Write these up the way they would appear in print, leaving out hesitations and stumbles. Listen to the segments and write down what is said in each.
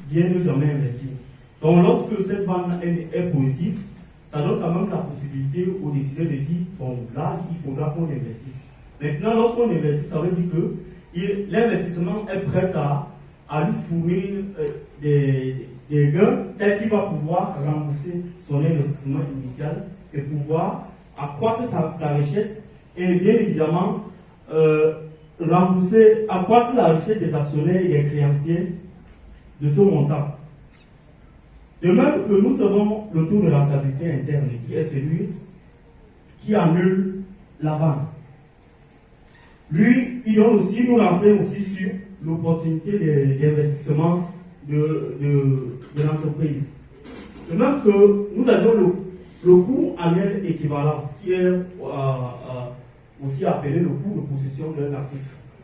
bien ne jamais investir. Donc lorsque cette vente est positive, ça donne quand même la possibilité aux décideurs de dire, bon là, il faudra qu'on investisse. Maintenant, lorsqu'on investit, ça veut dire que l'investissement est prêt à lui fournir des gains tels qu'il va pouvoir rembourser son investissement initial et pouvoir accroître sa richesse et bien évidemment accroître la richesse des actionnaires et des créanciers de ce montant. De même que nous avons le taux de rentabilité interne qui est celui qui annule la vente. Lui, il nous renseigne aussi sur l'opportunité d'investissement de l'entreprise. De même que nous avons le coût annuel équivalent, qui est aussi appelé le coût de possession d'un actif.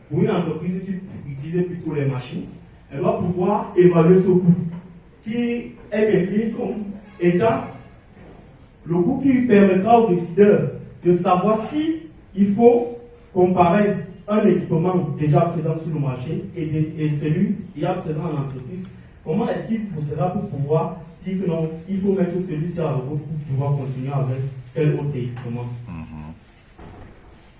Pour une entreprise qui utilise plutôt les machines, elle doit pouvoir évaluer ce coût, qui est décrit comme étant le coût qui lui permettra au décideur de savoir si il faut comparer un équipement déjà présent sur le marché et celui qui est présent en entreprise. Comment est-ce qu'il poussera pour pouvoir dire que non, il faut mettre celui-ci à repos pour pouvoir continuer avec tel autre équipement.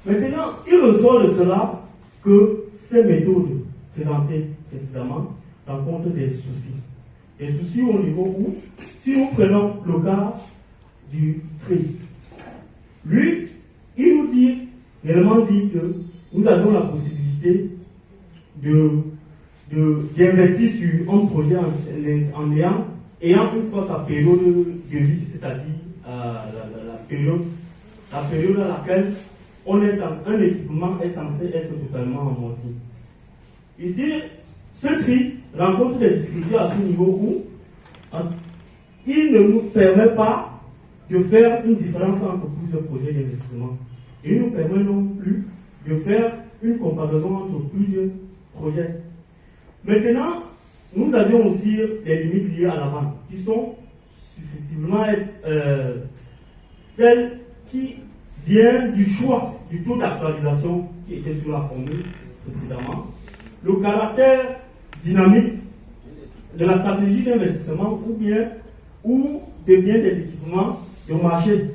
Maintenant, il ressort de cela que ces méthodes présentées précédemment rencontrent des soucis. Des soucis au niveau où, si nous prenons le cas du tri, lui, il nous dit, réellement dit que nous avons la possibilité d'investir sur un projet en ayant une fois sa période de vie, c'est-à-dire la période à laquelle un équipement est censé être totalement amorti. Ici, ce tri rencontre des difficultés à ce niveau où il ne nous permet pas de faire une différence entre plusieurs projets d'investissement. Il ne nous permet non plus de faire une comparaison entre plusieurs projets. Maintenant, nous avions aussi des limites liées à la vente, qui sont successivement celles qui viennent du choix du taux d'actualisation qui était sur la formule précédemment, le caractère dynamique de la stratégie d'investissement ou des biens des équipements de marché.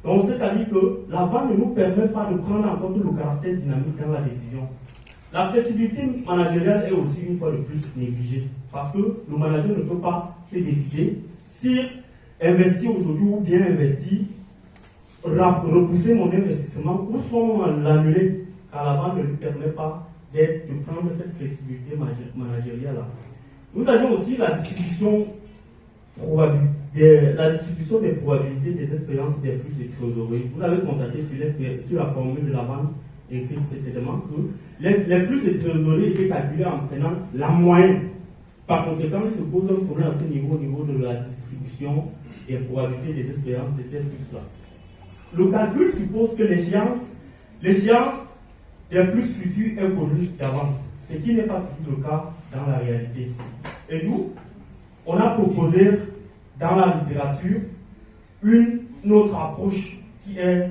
Donc, c'est-à-dire que la vente ne nous permet pas de prendre en compte le caractère dynamique dans la décision. La flexibilité managériale est aussi une fois de plus négligée parce que le manager ne peut pas se décider si investir aujourd'hui ou bien investir, repousser mon investissement ou soit l'annuler, car la vente ne lui permet pas de prendre cette flexibilité managériale-là. Nous avons aussi la distribution des probabilités des expériences des flux de trésorerie. Vous avez constaté sur la formule de la vente écrite précédemment que les flux de trésorerie étaient calculés en prenant la moyenne. Par conséquent, il se pose un problème à ce niveau, au niveau de la distribution des probabilités des expériences de ces flux-là. Le calcul suppose que l'échéance des flux futurs est connue d'avance, ce qui n'est pas toujours le cas dans la réalité. Et nous, on a proposé dans la littérature une autre approche qui est